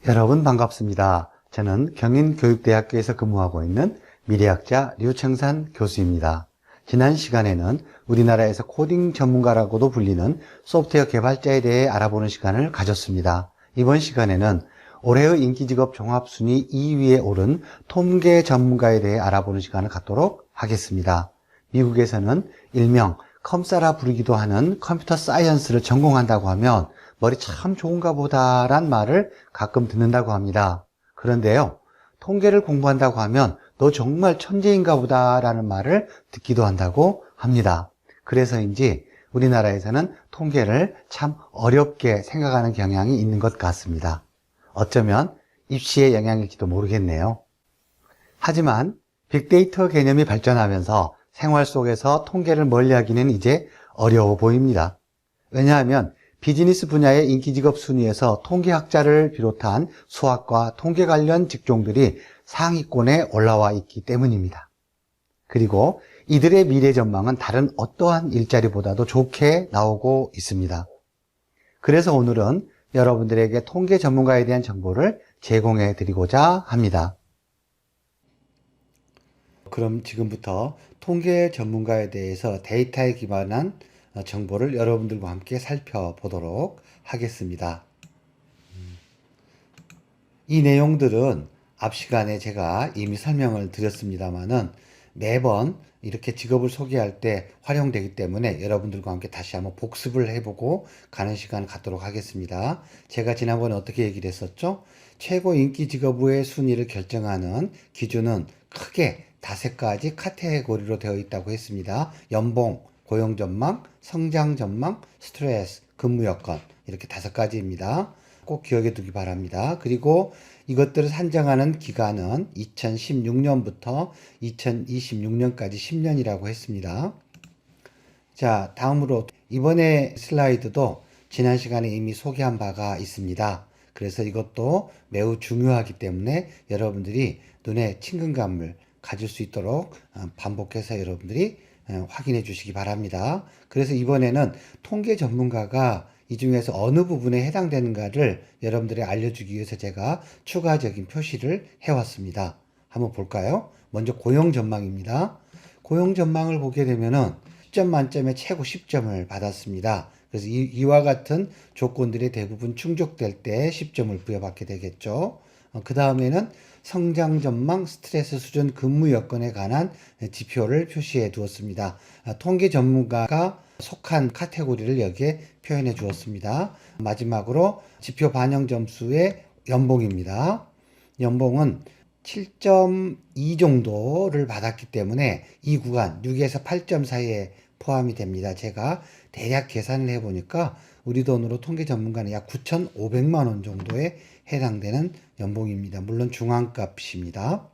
여러분 반갑습니다. 저는 경인교육대학교에서 근무하고 있는 미래학자 류청산 교수입니다. 지난 시간에는 우리나라에서 코딩 전문가라고도 불리는 소프트웨어 개발자에 대해 알아보는 시간을 가졌습니다. 이번 시간에는 올해의 인기직업 종합순위 2위에 오른 통계 전문가에 대해 알아보는 시간을 갖도록 하겠습니다. 미국에서는 일명 컴싸라 부르기도 하는 컴퓨터 사이언스를 전공한다고 하면 머리 참 좋은가 보다란 말을 가끔 듣는다고 합니다. 그런데요, 통계를 공부한다고 하면 너 정말 천재인가 보다라는 말을 듣기도 한다고 합니다. 그래서인지 우리나라에서는 통계를 참 어렵게 생각하는 경향이 있는 것 같습니다. 어쩌면 입시의 영향일지도 모르겠네요. 하지만 빅데이터 개념이 발전하면서 생활 속에서 통계를 멀리하기는 이제 어려워 보입니다. 왜냐하면 비즈니스 분야의 인기직업 순위에서 통계학자를 비롯한 수학과 통계 관련 직종들이 상위권에 올라와 있기 때문입니다. 그리고 이들의 미래 전망은 다른 어떠한 일자리보다도 좋게 나오고 있습니다. 그래서 오늘은 여러분들에게 통계 전문가에 대한 정보를 제공해 드리고자 합니다. 그럼 지금부터 통계 전문가에 대해서 데이터에 기반한 정보를 여러분들과 함께 살펴보도록 하겠습니다. 이 내용들은 앞 시간에 제가 이미 설명을 드렸습니다만은 매번 이렇게 직업을 소개할 때 활용되기 때문에 여러분들과 함께 다시 한번 복습을 해보고 가는 시간을 갖도록 하겠습니다. 제가 지난번에 어떻게 얘기를 했었죠? 최고 인기 직업의 순위를 결정하는 기준은 크게 5가지 카테고리로 되어 있다고 했습니다. 연봉, 고용 전망, 성장 전망, 스트레스, 근무 여건, 이렇게 5가지입니다. 꼭 기억해 두기 바랍니다. 그리고 이것들을 산정하는 기간은 2016년부터 2026년까지 10년이라고 했습니다. 자, 다음으로 이번에 슬라이드도 지난 시간에 이미 소개한 바가 있습니다. 그래서 이것도 매우 중요하기 때문에 여러분들이 눈에 친근감을 가질 수 있도록 반복해서 여러분들이 확인해 주시기 바랍니다. 그래서 이번에는 통계 전문가가 이 중에서 어느 부분에 해당되는가를 여러분들이 알려주기 위해서 제가 추가적인 표시를 해왔습니다. 한번 볼까요? 먼저 고용 전망입니다. 고용 전망을 보게 되면은 10점 만점에 최고 10점을 받았습니다. 그래서 이와 같은 조건들이 대부분 충족될 때 10점을 부여받게 되겠죠. 그 다음에는 성장 전망, 스트레스 수준, 근무 여건에 관한 지표를 표시해 두었습니다. 통계 전문가가 속한 카테고리를 여기에 표현해 주었습니다. 마지막으로 지표 반영 점수의 연봉입니다. 연봉은 7.2 정도를 받았기 때문에 이 구간 6에서 8점 사이에 포함이 됩니다. 제가 대략 계산을 해보니까 우리 돈으로 통계 전문가는 약 9,500만 원 정도에 해당되는 연봉입니다. 물론 중앙값입니다.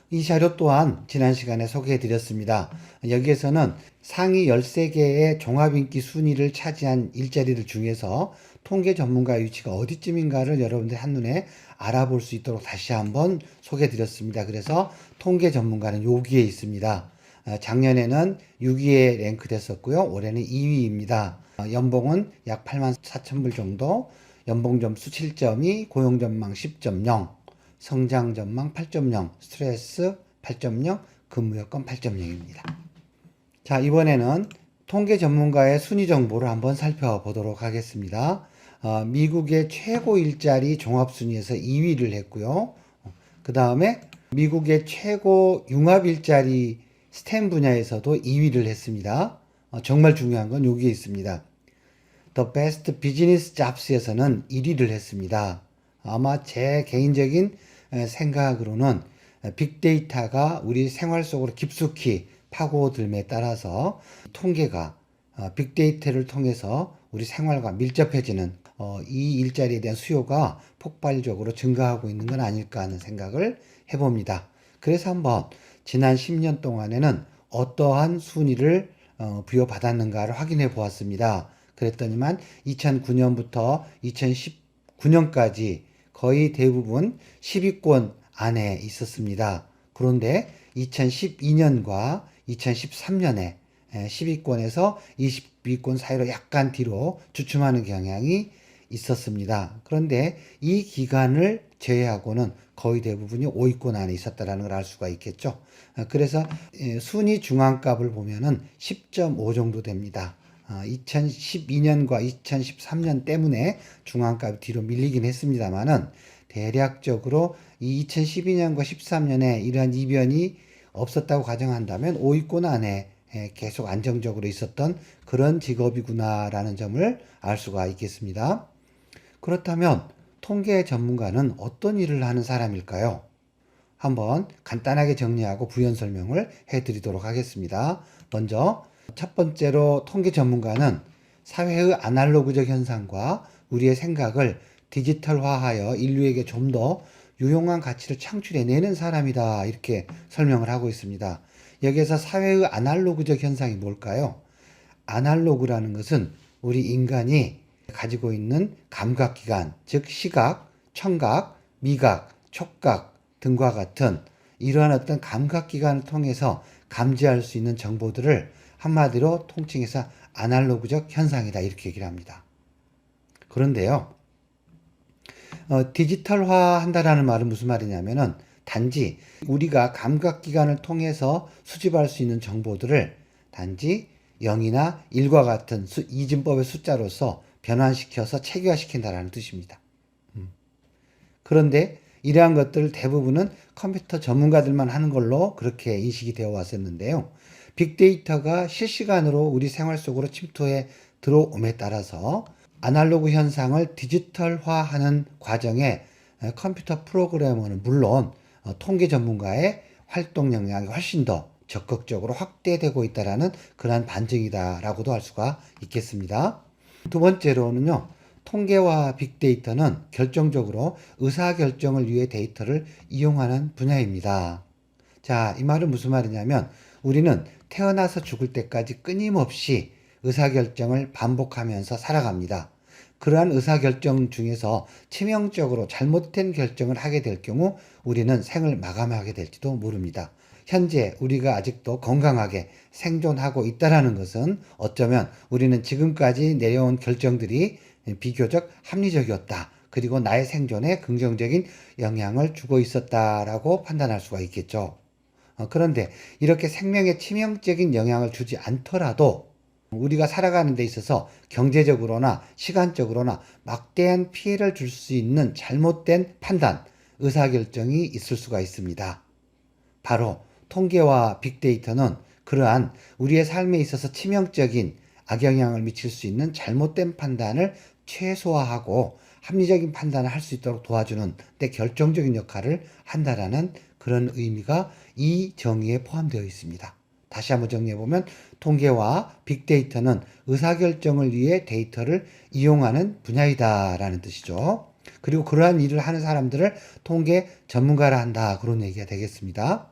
이 자료 또한 지난 시간에 소개해 드렸습니다. 여기에서는 상위 13개의 종합인기 순위를 차지한 일자리들 중에서 통계 전문가의 위치가 어디쯤인가를 여러분들 한눈에 알아볼 수 있도록 다시 한번 소개해 드렸습니다. 그래서 통계 전문가는 여기에 있습니다. 작년에는 6위에 랭크 됐었고요. 올해는 2위입니다. 연봉은 약 84,000불 정도, 연봉 점수 7.2, 고용 전망 10.0, 성장 전망 8.0, 스트레스 8.0, 근무 여건 8.0입니다. 자, 이번에는 통계 전문가의 순위 정보를 한번 살펴보도록 하겠습니다. 미국의 최고 일자리 종합 순위에서 2위를 했고요. 그 다음에 미국의 최고 융합 일자리 스템 분야에서도 2위를 했습니다. 정말 중요한 건 여기에 있습니다. The Best Business Jobs에서는 1위를 했습니다. 아마 제 개인적인 생각으로는 빅데이터가 우리 생활 속으로 깊숙이 파고들음에 따라서 통계가 빅데이터를 통해서 우리 생활과 밀접해지는 이 일자리에 대한 수요가 폭발적으로 증가하고 있는 건 아닐까 하는 생각을 해봅니다. 그래서 한번 지난 10년 동안에는 어떠한 순위를 부여받았는가를 확인해 보았습니다. 그랬더니만 2009년부터 2019년까지 거의 대부분 10위권 안에 있었습니다. 그런데 2012년과 2013년에 10위권에서 20위권 사이로 약간 뒤로 주춤하는 경향이 있었습니다. 그런데 이 기간을 제외하고는 거의 대부분이 5위권 안에 있었다라는 걸 알 수가 있겠죠. 그래서 순위 중앙값을 보면은 10.5 정도 됩니다. 2012년과 2013년 때문에 중앙값이 뒤로 밀리긴 했습니다만은 대략적으로 이 2012년과 13년에 이러한 이변이 없었다고 가정한다면 5위권 안에 계속 안정적으로 있었던 그런 직업이구나라는 점을 알 수가 있겠습니다. 그렇다면 통계 전문가는 어떤 일을 하는 사람일까요? 한번 간단하게 정리하고 부연 설명을 해드리도록 하겠습니다. 먼저 첫 번째로 통계 전문가는 사회의 아날로그적 현상과 우리의 생각을 디지털화하여 인류에게 좀 더 유용한 가치를 창출해내는 사람이다. 이렇게 설명을 하고 있습니다. 여기에서 사회의 아날로그적 현상이 뭘까요? 아날로그라는 것은 우리 인간이 가지고 있는 감각기관, 즉 시각, 청각, 미각, 촉각 등과 같은 이러한 어떤 감각기관을 통해서 감지할 수 있는 정보들을 한마디로 통칭해서 아날로그적 현상이다 이렇게 얘기를 합니다. 그런데요, 디지털화 한다라는 말은 무슨 말이냐면은 단지 우리가 감각기관을 통해서 수집할 수 있는 정보들을 단지 0이나 1과 같은 이진법의 숫자로서 변환시켜서 체계화시킨다라는 뜻입니다. 그런데 이러한 것들 대부분은 컴퓨터 전문가들만 하는 걸로 그렇게 인식이 되어 왔었는데요. 빅데이터가 실시간으로 우리 생활 속으로 침투해 들어옴에 따라서 아날로그 현상을 디지털화하는 과정에 컴퓨터 프로그래머는 물론 통계 전문가의 활동 역량이 훨씬 더 적극적으로 확대되고 있다라는 그러한 반증이다라고도 할 수가 있겠습니다. 두 번째로는요. 통계와 빅데이터는 결정적으로 의사결정을 위해 데이터를 이용하는 분야입니다. 자, 이 말은 무슨 말이냐면 우리는 태어나서 죽을 때까지 끊임없이 의사결정을 반복하면서 살아갑니다. 그러한 의사결정 중에서 치명적으로 잘못된 결정을 하게 될 경우 우리는 생을 마감하게 될지도 모릅니다. 현재 우리가 아직도 건강하게 생존하고 있다는 것은 어쩌면 우리는 지금까지 내려온 결정들이 비교적 합리적이었다. 그리고 나의 생존에 긍정적인 영향을 주고 있었다라고 판단할 수가 있겠죠. 그런데 이렇게 생명에 치명적인 영향을 주지 않더라도 우리가 살아가는 데 있어서 경제적으로나 시간적으로나 막대한 피해를 줄 수 있는 잘못된 판단, 의사결정이 있을 수가 있습니다. 바로 통계와 빅데이터는 그러한 우리의 삶에 있어서 치명적인 악영향을 미칠 수 있는 잘못된 판단을 최소화하고 합리적인 판단을 할 수 있도록 도와주는 데 결정적인 역할을 한다라는 그런 의미가 이 정의에 포함되어 있습니다. 다시 한번 정리해보면 통계와 빅데이터는 의사결정을 위해 데이터를 이용하는 분야이다라는 뜻이죠. 그리고 그러한 일을 하는 사람들을 통계 전문가라 한다. 그런 얘기가 되겠습니다.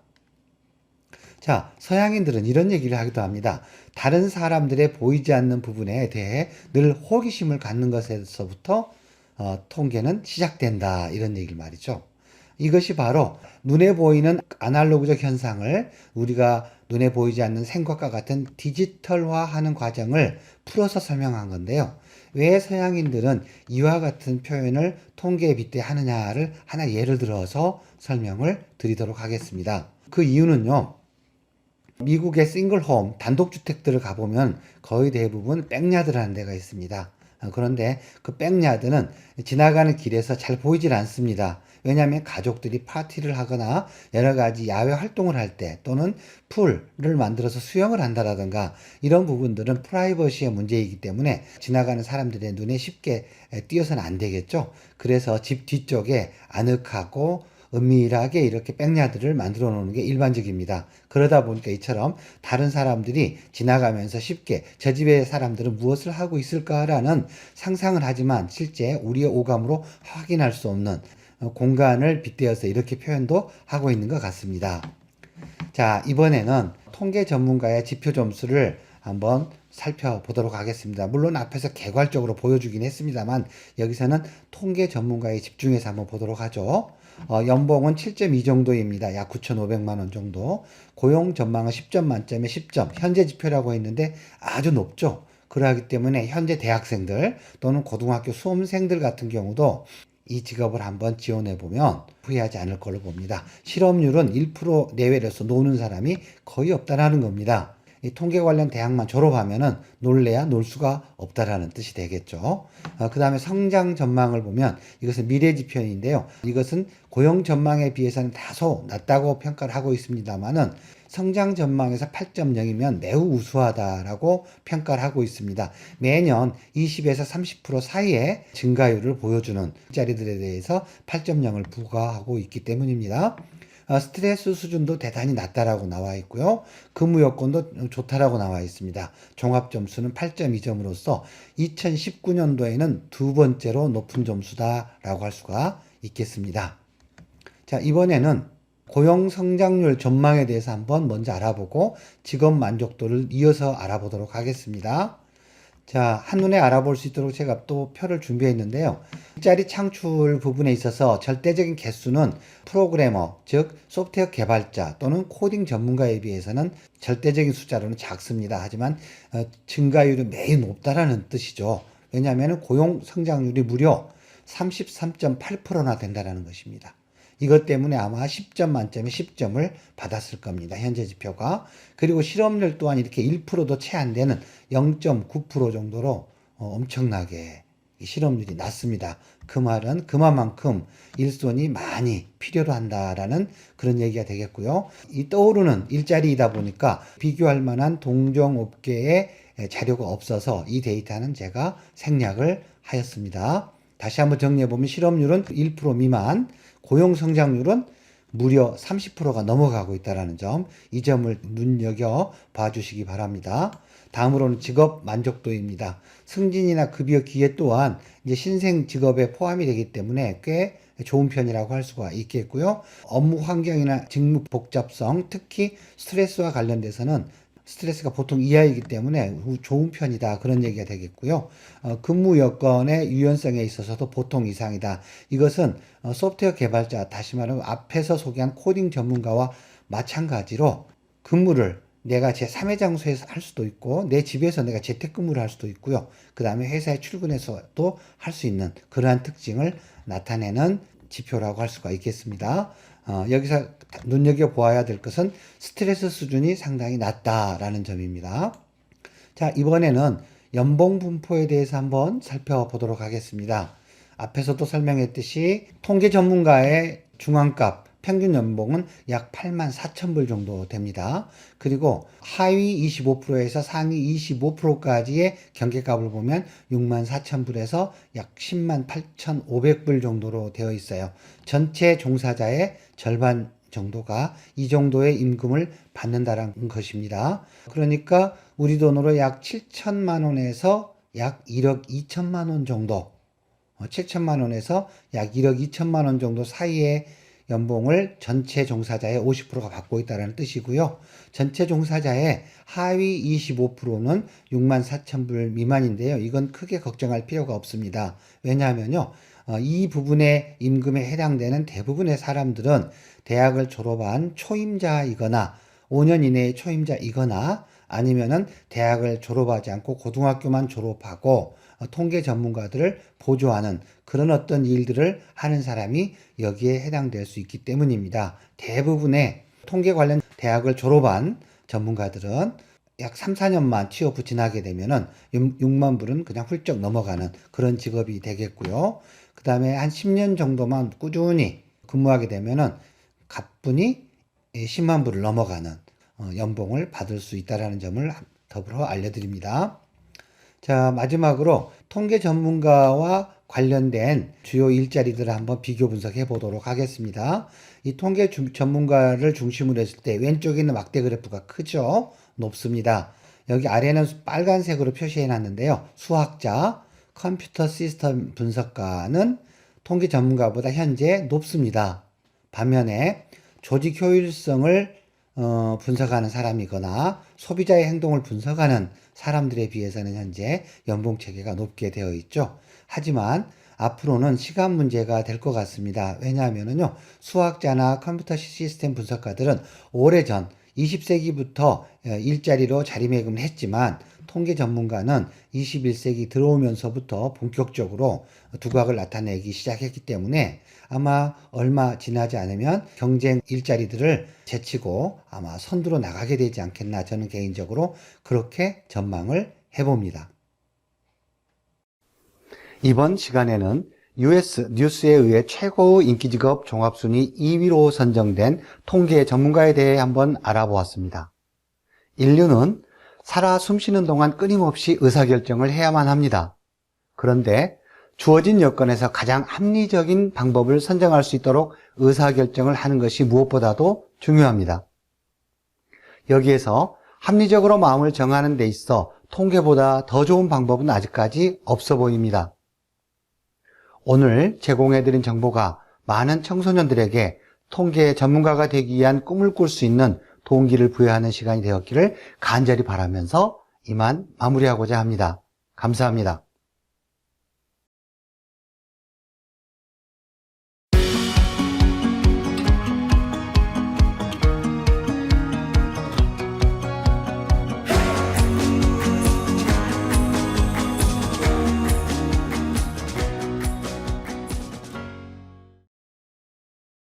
자, 서양인들은 이런 얘기를 하기도 합니다. 다른 사람들의 보이지 않는 부분에 대해 늘 호기심을 갖는 것에서부터 통계는 시작된다. 이런 얘기를 말이죠. 이것이 바로 눈에 보이는 아날로그적 현상을 우리가 눈에 보이지 않는 생각과 같은 디지털화하는 과정을 풀어서 설명한 건데요. 왜 서양인들은 이와 같은 표현을 통계에 빗대하느냐를 하나 예를 들어서 설명을 드리도록 하겠습니다. 그 이유는요. 미국의 싱글홈 단독주택들을 가보면 거의 대부분 백야드라는 데가 있습니다. 그런데 그 백야드는 지나가는 길에서 잘 보이질 않습니다. 왜냐하면 가족들이 파티를 하거나 여러 가지 야외 활동을 할 때 또는 풀을 만들어서 수영을 한다라든가 이런 부분들은 프라이버시의 문제이기 때문에 지나가는 사람들의 눈에 쉽게 띄어서는 안 되겠죠. 그래서 집 뒤쪽에 아늑하고 은밀하게 이렇게 백야드를 만들어 놓는 게 일반적입니다. 그러다 보니까 이처럼 다른 사람들이 지나가면서 쉽게 저 집의 사람들은 무엇을 하고 있을까라는 상상을 하지만 실제 우리의 오감으로 확인할 수 없는 공간을 빗대어서 이렇게 표현도 하고 있는 것 같습니다. 자, 이번에는 통계 전문가의 지표 점수를 한번 살펴보도록 하겠습니다. 물론 앞에서 개괄적으로 보여주긴 했습니다만 여기서는 통계 전문가에 집중해서 한번 보도록 하죠. 연봉은 7.2 정도입니다. 약 9,500만 원 정도. 고용 전망은 10점 만점에 10점. 현재 지표라고 했는데 아주 높죠. 그러하기 때문에 현재 대학생들 또는 고등학교 수험생들 같은 경우도 이 직업을 한번 지원해 보면 후회하지 않을 걸로 봅니다. 실업률은 1% 내외로서 노는 사람이 거의 없다라는 겁니다. 이 통계 관련 대학만 졸업하면은 놀래야 놀 수가 없다라는 뜻이 되겠죠. 그 다음에 성장 전망을 보면 이것은 미래 지표인데요. 이것은 고용 전망에 비해서는 다소 낮다고 평가를 하고 있습니다만은 성장 전망에서 8.0이면 매우 우수하다라고 평가를 하고 있습니다. 매년 20에서 30% 사이의 증가율을 보여주는 일자리들에 대해서 8.0을 부과하고 있기 때문입니다. 스트레스 수준도 대단히 낮다라고 나와 있고요. 근무 여건도 좋다라고 나와 있습니다. 종합 점수는 8.2점으로서 2019년도에는 두 번째로 높은 점수다라고 할 수가 있겠습니다. 자, 이번에는 고용 성장률 전망에 대해서 한번 먼저 알아보고 직업 만족도를 이어서 알아보도록 하겠습니다. 자, 한눈에 알아볼 수 있도록 제가 또 표를 준비했는데요. 일자리 창출 부분에 있어서 절대적인 개수는 프로그래머, 즉 소프트웨어 개발자 또는 코딩 전문가에 비해서는 절대적인 숫자로는 작습니다. 하지만 증가율이 매우 높다라는 뜻이죠. 왜냐하면 고용 성장률이 무려 33.8%나 된다는 것입니다. 이것 때문에 아마 10점 만점에 10점을 받았을 겁니다. 현재 지표가. 그리고 실업률 또한 이렇게 1%도 채 안 되는 0.9% 정도로 엄청나게 실업률이 낮습니다. 그 말은 그만큼 일손이 많이 필요로 한다라는 그런 얘기가 되겠고요. 이 떠오르는 일자리이다 보니까 비교할 만한 동종업계의 자료가 없어서 이 데이터는 제가 생략을 하였습니다. 다시 한번 정리해보면 실업률은 1% 미만, 고용 성장률은 무려 30%가 넘어가고 있다는 점, 이 점을 눈여겨 봐주시기 바랍니다. 다음으로는 직업 만족도입니다. 승진이나 급여 기회 또한 이제 신생 직업에 포함이 되기 때문에 꽤 좋은 편이라고 할 수가 있겠고요. 업무 환경이나 직무 복잡성, 특히 스트레스와 관련돼서는 스트레스가 보통 이하이기 때문에 좋은 편이다, 그런 얘기가 되겠고요. 근무 여건의 유연성에 있어서도 보통 이상이다. 이것은 소프트웨어 개발자, 다시 말하면 앞에서 소개한 코딩 전문가와 마찬가지로 근무를 내가 제 3의 장소에서 할 수도 있고 내 집에서 내가 재택근무를 할 수도 있고요. 그 다음에 회사에 출근해서도 할 수 있는 그러한 특징을 나타내는 지표라고 할 수가 있겠습니다. 여기서 눈여겨보아야 될 것은 스트레스 수준이 상당히 낮다라는 점입니다. 자, 이번에는 연봉 분포에 대해서 한번 살펴보도록 하겠습니다. 앞에서도 설명했듯이 통계 전문가의 중앙값, 평균 연봉은 약 84,000불 정도 됩니다. 그리고 하위 25%에서 상위 25%까지의 경계값을 보면 64,000불에서 약 108,500불 정도로 되어 있어요. 전체 종사자의 절반 정도가 이 정도의 임금을 받는다는 것입니다. 그러니까 우리 돈으로 약 7천만 원에서 약 1억 2천만 원 정도, 7천만 원에서 약 1억 2천만 원 정도 사이의 연봉을 전체 종사자의 50%가 받고 있다는 뜻이고요. 전체 종사자의 하위 25%는 64,000불 미만인데요. 이건 크게 걱정할 필요가 없습니다. 왜냐하면요, 이 부분의 임금에 해당되는 대부분의 사람들은 대학을 졸업한 초임자이거나 5년 이내의 초임자이거나 아니면은 대학을 졸업하지 않고 고등학교만 졸업하고 통계 전문가들을 보조하는 그런 어떤 일들을 하는 사람이 여기에 해당될 수 있기 때문입니다. 대부분의 통계 관련 대학을 졸업한 전문가들은 약 3, 4년만 취업 후 지나게 되면은 6만 불은 그냥 훌쩍 넘어가는 그런 직업이 되겠고요. 그 다음에 한 10년 정도만 꾸준히 근무하게 되면은 가뿐히 10만 불을 넘어가는 연봉을 받을 수 있다는 점을 더불어 알려드립니다. 자, 마지막으로 통계 전문가와 관련된 주요 일자리들을 한번 비교 분석해 보도록 하겠습니다. 이 통계 전문가를 중심으로 했을 때 왼쪽에 있는 막대 그래프가 크죠? 높습니다. 여기 아래는 빨간색으로 표시해 놨는데요. 수학자, 컴퓨터 시스템 분석가는 통계 전문가보다 현재 높습니다. 반면에 조직 효율성을 분석하는 사람이거나 소비자의 행동을 분석하는 사람들에 비해서는 현재 연봉 체계가 높게 되어 있죠. 하지만 앞으로는 시간 문제가 될 것 같습니다. 왜냐하면요, 수학자나 컴퓨터 시스템 분석가들은 오래전 20세기부터 일자리로 자리매김을 했지만 통계 전문가는 21세기 들어오면서부터 본격적으로 두각을 나타내기 시작했기 때문에 아마 얼마 지나지 않으면 경쟁 일자리들을 제치고 아마 선두로 나가게 되지 않겠나, 저는 개인적으로 그렇게 전망을 해봅니다. 이번 시간에는 US 뉴스에 의해 최고 인기 직업 종합순위 2위로 선정된 통계 전문가에 대해 한번 알아보았습니다. 인류는 살아 숨쉬는 동안 끊임없이 의사결정을 해야만 합니다. 그런데 주어진 여건에서 가장 합리적인 방법을 선정할 수 있도록 의사결정을 하는 것이 무엇보다도 중요합니다. 여기에서 합리적으로 마음을 정하는 데 있어 통계보다 더 좋은 방법은 아직까지 없어 보입니다. 오늘 제공해드린 정보가 많은 청소년들에게 통계 전문가가 되기 위한 꿈을 꿀 수 있는 동기를 부여하는 시간이 되었기를 간절히 바라면서 이만 마무리하고자 합니다. 감사합니다.